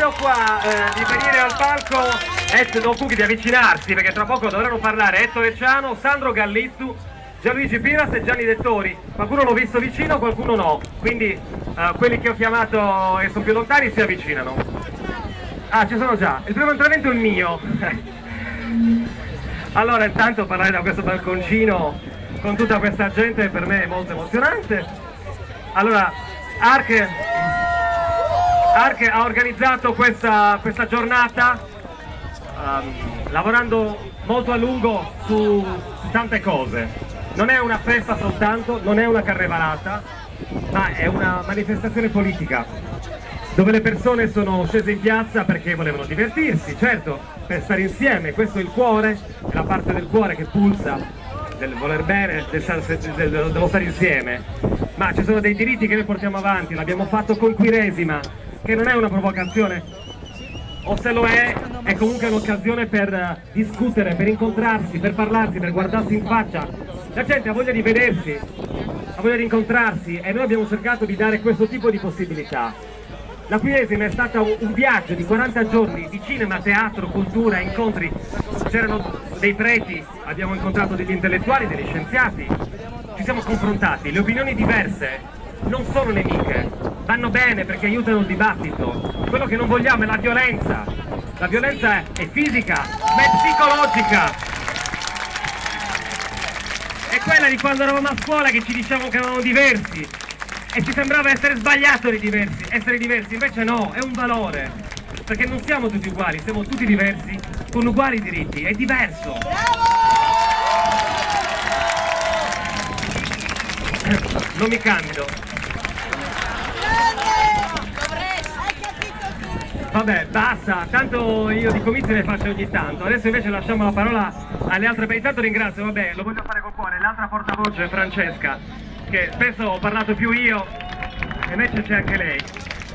chiedo qua di venire al palco, no Cucchi, di avvicinarsi, perché tra poco dovranno parlare Ettore Ciano, Sandro Gallizzu, Gianluigi Piras e Gianni Dettori. Qualcuno l'ho visto vicino, qualcuno no, quindi quelli che ho chiamato e sono più lontani si avvicinano. Ah, ci sono già. Il primo intervento è il mio. Allora, intanto parlare da questo balconcino con tutta questa gente per me è molto emozionante. Allora, Arche ha organizzato questa giornata lavorando molto a lungo su tante cose. Non è una festa soltanto, non è una carnevalata, ma è una manifestazione politica, dove le persone sono scese in piazza perché volevano divertirsi, certo, per stare insieme. Questo è il cuore, è la parte del cuore che pulsa, del voler bene, dello stare insieme. Ma ci sono dei diritti che noi portiamo avanti, l'abbiamo fatto con Quiresima, che non è una provocazione, o se lo è comunque un'occasione per discutere, per incontrarsi, per parlarsi, per guardarsi in faccia. La gente ha voglia di vedersi, ha voglia di incontrarsi, e noi abbiamo cercato di dare questo tipo di possibilità. La Quiresima è stata un viaggio di 40 giorni di cinema, teatro, cultura, incontri. C'erano dei preti, abbiamo incontrato degli intellettuali, degli scienziati, ci siamo confrontati. Le opinioni diverse non sono nemiche, vanno bene perché aiutano il dibattito. Quello che non vogliamo è la violenza. La violenza è fisica, ma è psicologica. È quella di quando eravamo a scuola che ci dicevano che eravamo diversi e ci sembrava essere sbagliato essere diversi, invece no, è un valore, perché non siamo tutti uguali, siamo tutti diversi con uguali diritti, è diverso. Non mi candido. Vabbè, basta, tanto io di comizi ne faccio ogni tanto. Adesso invece lasciamo la parola alle altre. Intanto ringrazio, vabbè, lo voglio fare col cuore, l'altra portavoce è Francesca, che spesso ho parlato più io, e invece c'è anche lei.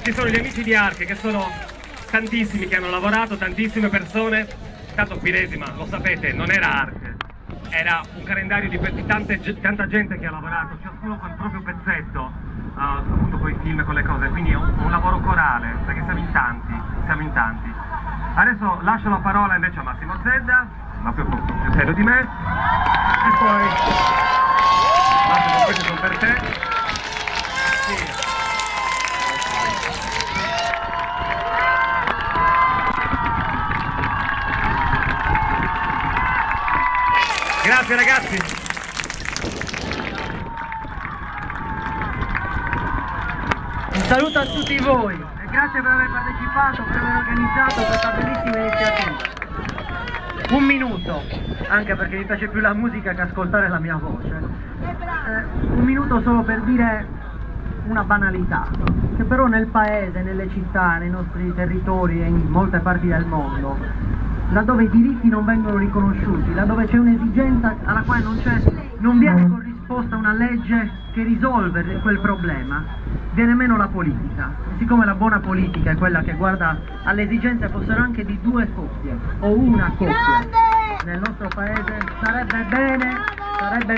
Ci sono gli amici di Arche, che sono tantissimi, che hanno lavorato, tantissime persone. Tanto Quiresima, lo sapete, non era Arche, era un calendario di tanta gente che ha lavorato, ciascuno con il proprio pezzetto, appunto con i film, con le cose, quindi è un lavoro corale, perché siamo in tanti. Adesso lascio la parola invece a Massimo Zedda, ma più serio di me, e poi Massimo, questi sono per te. Sì. Grazie ragazzi. Un saluto a tutti voi e grazie per aver partecipato, per aver organizzato questa bellissima iniziativa. Un minuto, anche perché mi piace più la musica che ascoltare la mia voce. Un minuto solo per dire una banalità, che però nel paese, nelle città, nei nostri territori e in molte parti del mondo, laddove i diritti non vengono riconosciuti, laddove c'è un'esigenza alla quale non viene corrisposta una legge che risolve quel problema, viene meno la politica. E siccome la buona politica è quella che guarda alle esigenze, fossero anche di due coppie o una coppia nel nostro paese, sarebbe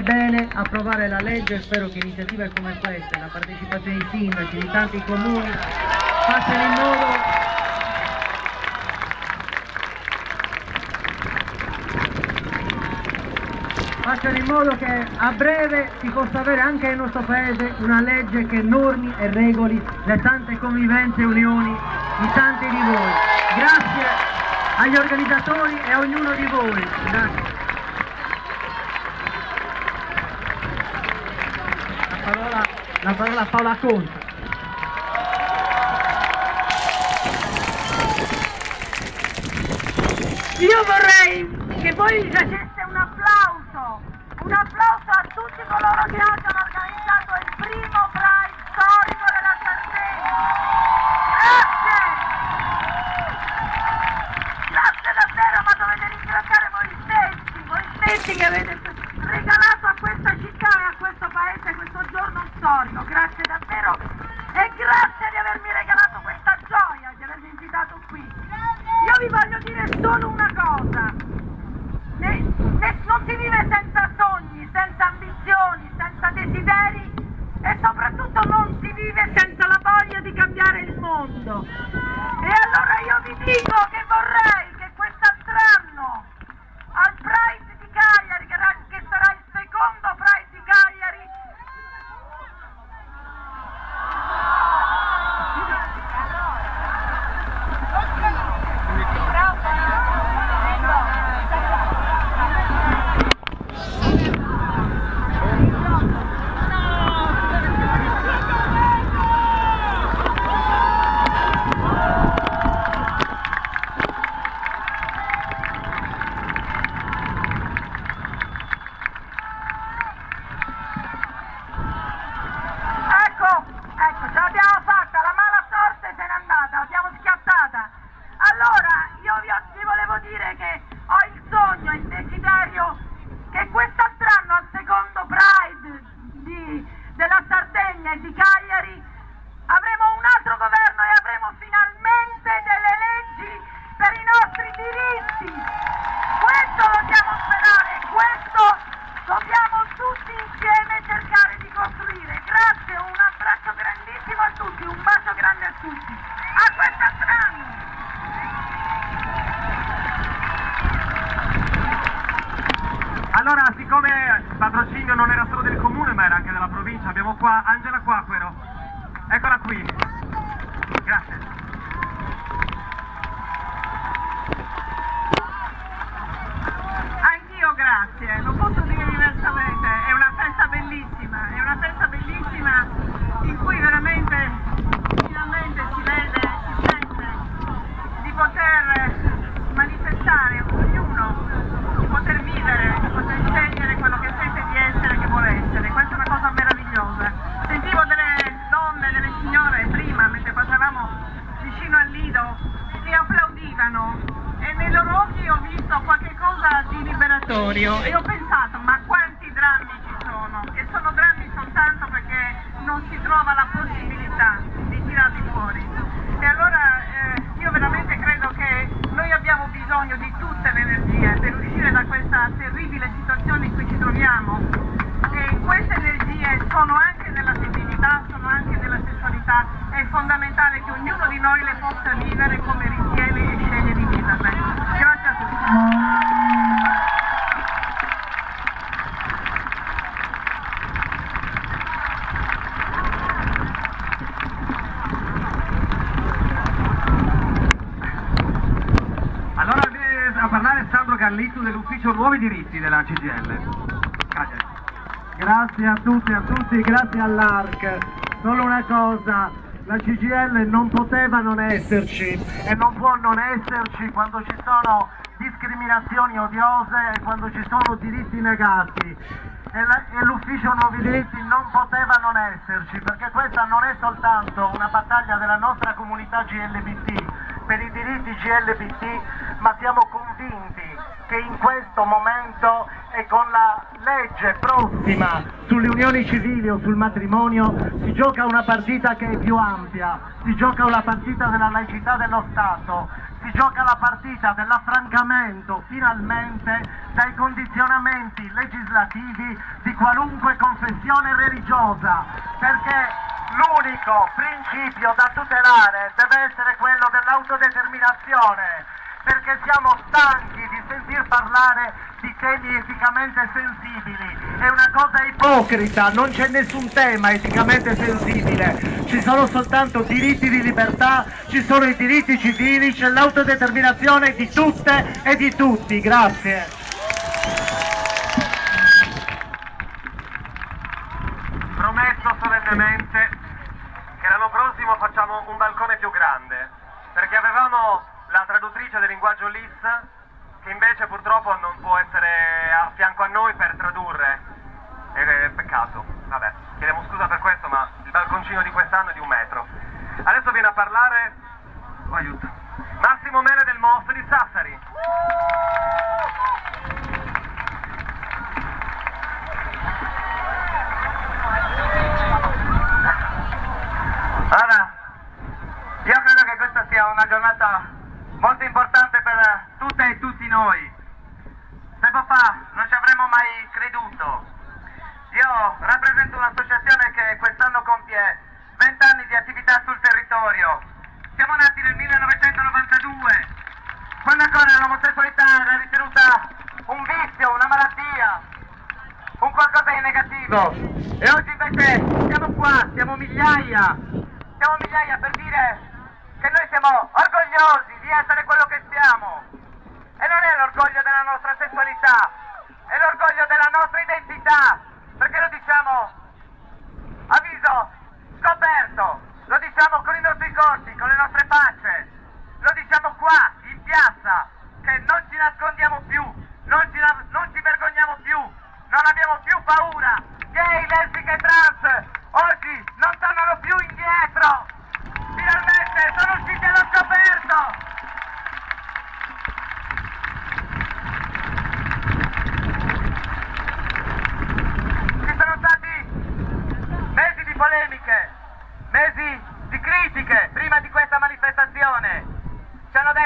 bene approvare la legge. Spero che iniziative come queste, la partecipazione dei sindaci, di tanti comuni, facciano in modo che a breve si possa avere anche nel nostro paese una legge che normi e regoli le tante convivenze e unioni di tanti di voi. Grazie agli organizzatori e a ognuno di voi. Grazie. La parola a Paola Conte. Io vorrei che voi faceste un applauso a tutti coloro che oggi hanno organizzato il primo Pride storico della Sardegna. Grazie davvero, ma dovete ringraziare voi stessi che avete regalato a questa città e a questo paese questo giorno storico. Grazie davvero e grazie di avermi regalato questa gioia, di avermi invitato qui. Io vi voglio dire solo una cosa. Non si vive senza sogni, senza ambizioni, senza desideri e soprattutto non si vive senza la voglia di cambiare il mondo. E allora io io ti volevo dire che ho il sogno e il desiderio che quest'altro anno al secondo Pride della Sardegna e di Cagliari avremo un altro governo e avremo finalmente delle leggi per i nostri diritti. Questo dobbiamo sperare, questo dobbiamo tutti insieme cercare di costruire. Grazie, un abbraccio grandissimo a tutti, un bacio grande a tutti. A quest'altro anno! Allora, siccome il patrocinio non era solo del comune ma era anche della provincia, abbiamo qua Angela Quaquero. Eccola qui. Grazie. Anch'io grazie, non posso dire diversamente, è una festa bellissima in cui veramente finalmente si vede, si sente di poter manifestare ognuno, di poter vivere, di poter scegliere quello che sente di essere, che vuole essere. Questa è una cosa meravigliosa. Sentivo delle donne, delle signore prima, mentre passavamo vicino al Lido, che applaudivano e nei loro occhi ho visto qualche cosa di liberatorio e ho pensato, ma quanti drammi ci sono, e sono drammi soltanto perché non si trova la possibilità di tirarli fuori. E allora io veramente credo che noi abbiamo bisogno di tutte le energie per uscire da questa terribile situazione in cui ci troviamo, e queste energie sono anche nella femminilità, sono anche nella sessualità. È fondamentale che ognuno di noi le possa vivere come ritiene e sceglie di viverle. Grazie a tutti. Allora viene a parlare Sandro Carlitto dell'ufficio Nuovi Diritti della CGIL. Cagliari. Grazie a tutti e a tutti, grazie all'ARC. Solo una cosa, la CGIL non poteva non esserci e non può non esserci quando ci sono discriminazioni odiose e quando ci sono diritti negati. E l'ufficio Nuovi Diritti non poteva non esserci, perché questa non è soltanto una battaglia della nostra comunità GLBT per i diritti GLBT, ma siamo convinti che in questo momento e con la legge prossima sulle unioni civili o sul matrimonio si gioca una partita che è più ampia, si gioca una partita della laicità dello Stato, si gioca la partita dell'affrancamento finalmente dai condizionamenti legislativi di qualunque confessione religiosa, perché l'unico principio da tutelare deve essere quello dell'autodeterminazione, perché siamo stanchi di sentir parlare di temi eticamente sensibili. È una cosa ipocrita, non c'è nessun tema eticamente sensibile, ci sono soltanto diritti di libertà, ci sono i diritti civili, c'è l'autodeterminazione di tutte e di tutti. Grazie. Prometto solennemente che l'anno prossimo facciamo un balcone più grande, perché avevamo la traduttrice del linguaggio LIS che invece purtroppo non può essere a fianco a noi per tradurre. Peccato, vabbè, chiediamo scusa per questo, ma il balconcino di quest'anno è di 1 metro. Adesso viene a parlare aiuto, Massimo Mele del MOS di Sassari. Allora, io credo che questa sia una giornata molto importante per tutte e tutti noi. Tempo fa non ci avremmo mai creduto. Io rappresento un'associazione che quest'anno compie 20 anni di attività sul territorio. Siamo nati nel 1992, quando ancora l'omosessualità era ritenuta un vizio, una malattia, un qualcosa di negativo. E oggi invece siamo qua, siamo migliaia per dire che noi siamo orgogliosi di essere quello che siamo. E non è l'orgoglio della nostra sessualità, è l'orgoglio della nostra identità, perché lo diciamo a viso scoperto, lo diciamo con i nostri corpi, con le nostre facce, lo diciamo qua, in piazza, che non ci nascondiamo più, non ci vergogniamo più, non abbiamo più paura. Gay, lesbiche, trans, oggi non tornano più indietro, finalmente sono usciti allo scoperto.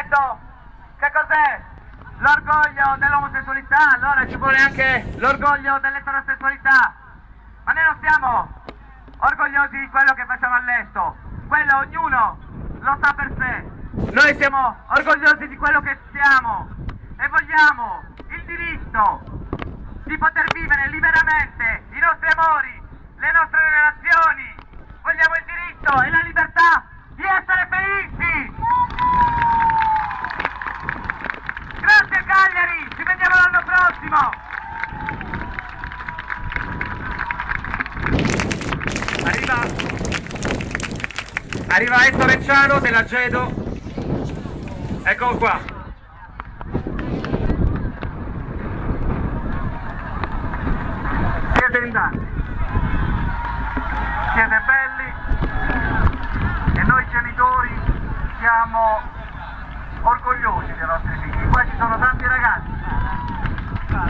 detto che cos'è l'orgoglio dell'omosessualità, allora ci vuole anche l'orgoglio dell'eterosessualità. Ma noi non siamo orgogliosi di quello che facciamo a letto, quello ognuno lo sa per sé. Noi siamo orgogliosi di quello che siamo e vogliamo il diritto di poter vivere liberamente i nostri amori, le nostre relazioni. Vogliamo il diritto e la libertà di essere felici. Grazie Cagliari, ci vediamo l'anno prossimo. Arriva Ettore Enciano della Gedo, eccolo qua. Siete in tanti, siete belli e noi genitori siamo orgogliosi dei nostri figli. Qua ci sono tanti ragazzi,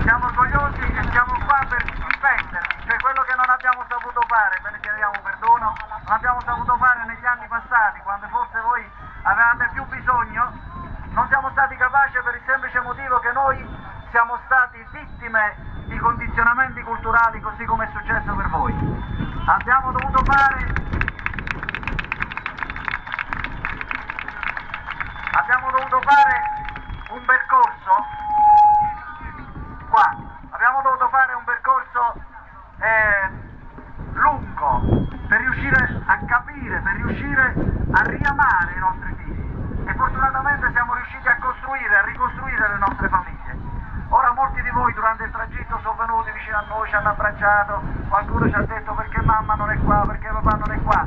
siamo orgogliosi e siamo qua per difendervi, cioè quello che non abbiamo saputo fare, ve ne chiediamo perdono, non abbiamo saputo fare negli anni passati, quando forse voi avevate più bisogno, non siamo stati capaci per il semplice motivo che noi siamo stati vittime di condizionamenti culturali, così come è successo per voi. Abbiamo dovuto fare un percorso qua, abbiamo dovuto fare un percorso lungo per riuscire a capire, per riuscire a riamare i nostri figli, e fortunatamente siamo riusciti a costruire, a ricostruire le nostre famiglie. Ora molti di voi durante il tragitto sono venuti vicino a noi, ci hanno abbracciato, qualcuno ci ha detto perché mamma non è qua, perché papà non è qua.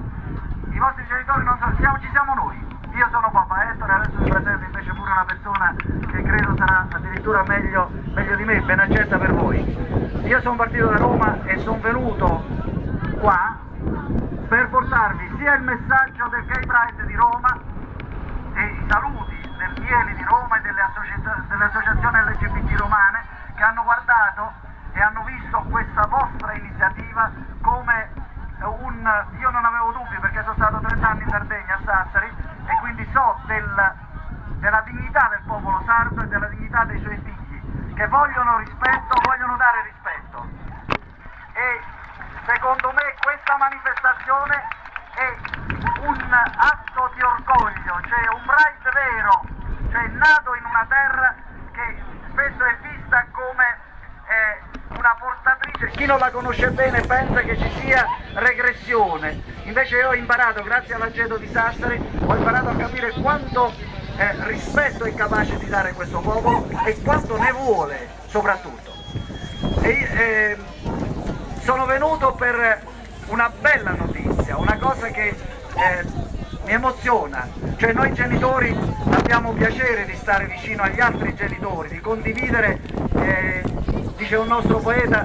I vostri genitori non sono, ci siamo noi. Io sono papà Ettore, adesso mi presento invece pure una persona che credo sarà addirittura meglio di me, ben accetta per voi. Io sono partito da Roma e sono venuto qua per portarvi sia il messaggio del Gay Pride di Roma e i saluti del Mieli di Roma e delle associazioni LGBT romane che hanno guardato e hanno visto questa vostra iniziativa come io non avevo dubbi perché sono stato 30 anni in Sardegna, a Sassari, e quindi so della dignità del popolo sardo e della dignità dei suoi figli, che vogliono rispetto, vogliono dare rispetto. E secondo me questa manifestazione è un atto di orgoglio, cioè un Pride vero, cioè nato in una terra che spesso è vista come una portatrice. Chi non la conosce bene pensa che ci sia regressione, invece io ho imparato, grazie alla Gedo di Sassari, ho imparato a capire quanto rispetto è capace di dare questo popolo e quanto ne vuole soprattutto. Sono venuto per una bella notizia, una cosa che mi emoziona, cioè noi genitori abbiamo piacere di stare vicino agli altri genitori, di condividere, dice un nostro poeta,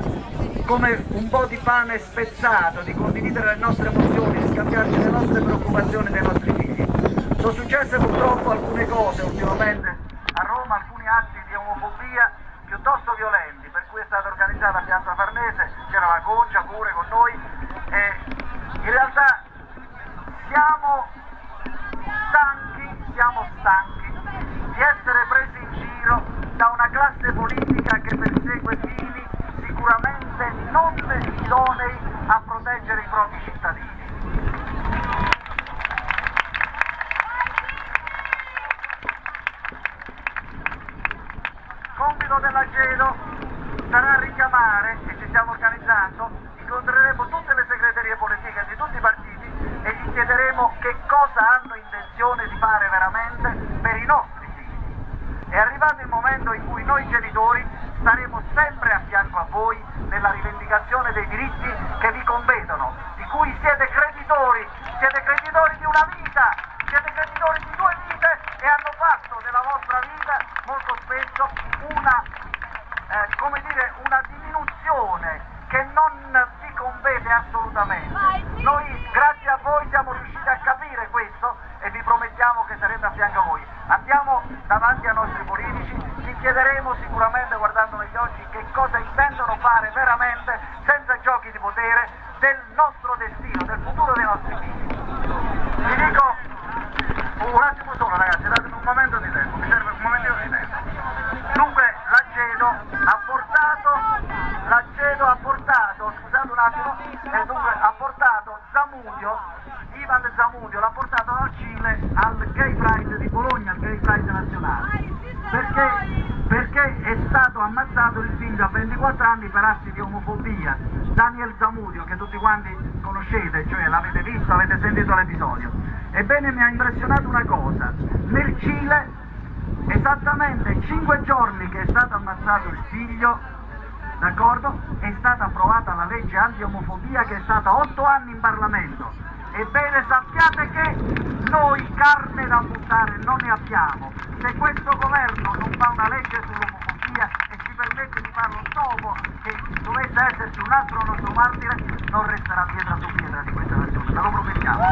come un po' di pane spezzato, di condividere le nostre emozioni, di scambiarci le nostre preoccupazioni dei nostri figli. Sono successe purtroppo alcune cose ultimamente a Roma, alcuni atti di omofobia piuttosto violenti, per cui è stata organizzata a Piazza Farnese, c'era la Concia pure con noi, e in realtà siamo stanchi di essere presi in giro da una classe politica che persegue fini sicuramente non idonei a proteggere i propri cittadini. Compito della Gedo sarà richiamare, e ci stiamo organizzando, incontreremo tutte le segreterie politiche di tutti i partiti e gli chiederemo che cosa hanno intenzione di fare veramente per i nostri figli. È arrivato il momento in cui noi genitori staremo sempre a fianco a voi nella rivendicazione dei diritti che vi competono, di cui siete creditori di una vita, siete creditori di 2 vite e hanno fatto della vostra vita molto spesso una diminuzione che non vi compete assolutamente. Noi grazie a voi siamo riusciti a capire questo e vi promettiamo che saremo a fianco a voi. Andiamo davanti ai nostri politici, gli chiederemo sicuramente, guardando negli occhi, che cosa intendono fare veramente, senza giochi di potere, del nostro destino, del futuro dei nostri figli. Vi dico un attimo solo ragazzi, datemi un momento di tempo. condannati. Perché è stato ammazzato il figlio a 24 anni per atti di omofobia, Daniel Zamudio, che tutti quanti conoscete, cioè l'avete visto, avete sentito l'episodio. Ebbene, mi ha impressionato una cosa: nel Cile, esattamente 5 giorni che è stato ammazzato il figlio, d'accordo, è stata approvata la legge anti-omofobia che è stata 8 anni in Parlamento. Ebbene, sappiate che noi carne da buttare non ne abbiamo. Se questo governo non fa una legge sull'omofobia e ci permette di farlo dopo che dovesse esserci un altro nostro martire, non resterà pietra su pietra di questa nazione, ve lo promettiamo.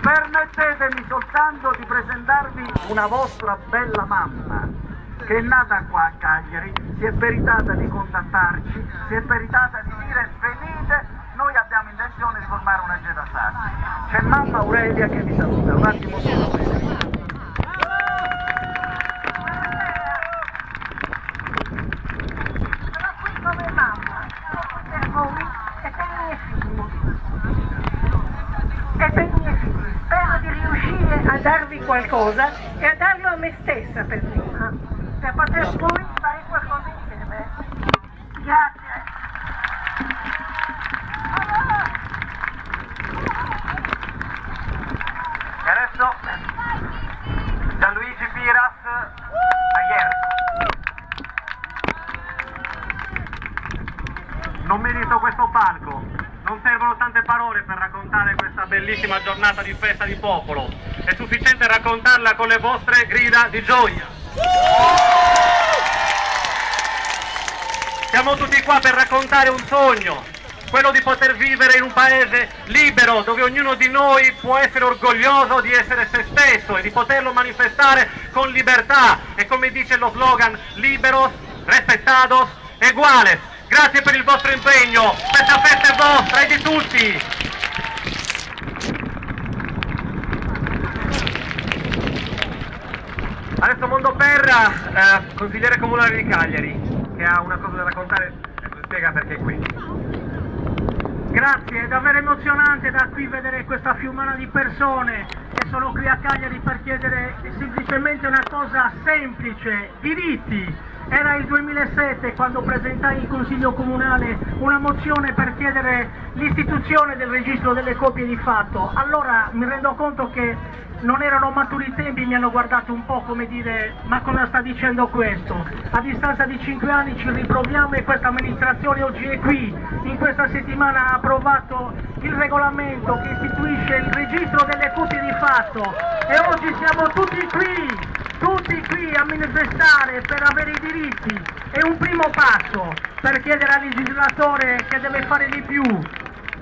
Permettetemi soltanto di presentarvi una vostra bella mamma, che è nata qua a Cagliari, si è meritata di contattarci, si è meritata di dire: venite, noi abbiamo intenzione di formare una Getasar. C'è mamma Aurelia che vi saluta, un attimo solo. Sono qui come mamma, per voi e per i miei figli. E per i miei figli. Spero di riuscire a darvi qualcosa e a darlo a me stessa per prima, per poter poi fare qualcosa insieme. Grazie. E adesso Gianluigi Piras Ayer. Non merito questo palco, non servono tante parole per raccontare questa bellissima giornata di festa di popolo, è sufficiente raccontarla con le vostre grida di gioia. Siamo tutti qua per raccontare un sogno, quello di poter vivere in un paese libero, dove ognuno di noi può essere orgoglioso di essere se stesso e di poterlo manifestare con libertà e, come dice lo slogan, liberos, respetados, eguales. Grazie per il vostro impegno, questa festa è vostra e di tutti! Adesso Mondoperra, consigliere comunale di Cagliari, che ha una cosa da raccontare, spiega perché è qui. Grazie, è davvero emozionante da qui vedere questa fiumana di persone che sono qui a Cagliari per chiedere semplicemente una cosa semplice: diritti. Era il 2007 quando presentai in Consiglio Comunale una mozione per chiedere l'istituzione del registro delle copie di fatto. Allora mi rendo conto che non erano maturi i tempi, mi hanno guardato un po' come dire: ma cosa sta dicendo questo? A distanza di 5 anni ci riproviamo e questa amministrazione oggi è qui. In questa settimana ha approvato il regolamento che istituisce il registro delle copie di fatto e oggi siamo tutti qui a manifestare per avere i diritti. È un primo passo per chiedere al legislatore che deve fare di più,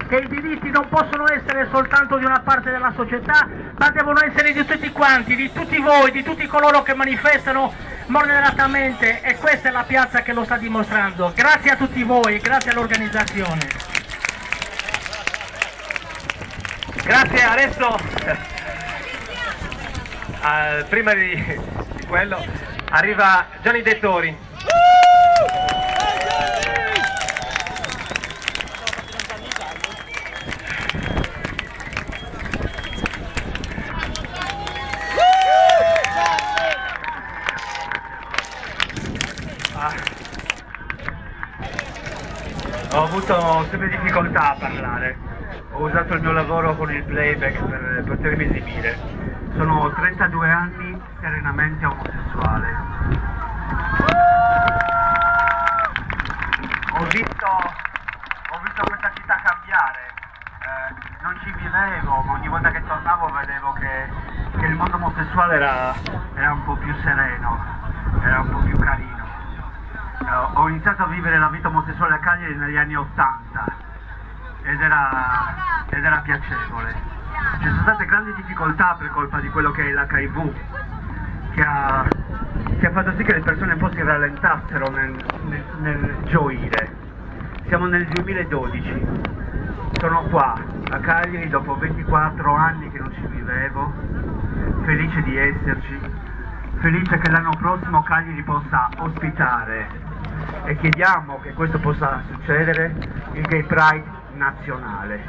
che i diritti non possono essere soltanto di una parte della società, ma devono essere di tutti quanti, di tutti voi, di tutti coloro che manifestano moderatamente, e questa è la piazza che lo sta dimostrando. Grazie a tutti voi, grazie all'organizzazione. Grazie, adesso prima di quello arriva Gianni Dettori. Ho avuto sempre difficoltà a parlare, ho usato il mio lavoro con il playback per potermi esibire. Sono 32 anni serenamente omosessuale. Ho visto questa città cambiare, non ci vivevo, ma ogni volta che tornavo vedevo che il mondo omosessuale era un po' più sereno, era un po' più carino. Ho iniziato a vivere la vita omosessuale a Cagliari negli anni 80 ed era piacevole. Ci sono state grandi difficoltà per colpa di quello che è l'HIV, che ha fatto sì che le persone un po' si rallentassero nel gioire. Siamo nel 2012, sono qua a Cagliari dopo 24 anni che non ci vivevo, felice di esserci, felice che l'anno prossimo Cagliari possa ospitare, e chiediamo che questo possa succedere, il Gay Pride nazionale,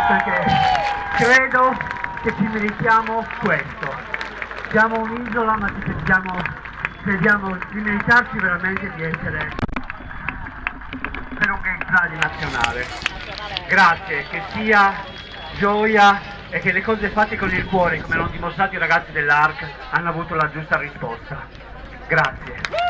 perché credo che ci meritiamo questo. Siamo un'isola, ma crediamo di meritarci veramente di essere per un Gay Pride nazionale. Grazie, che sia gioia e che le cose fatte con il cuore, come hanno dimostrato i ragazzi dell'ARC, hanno avuto la giusta risposta. Grazie.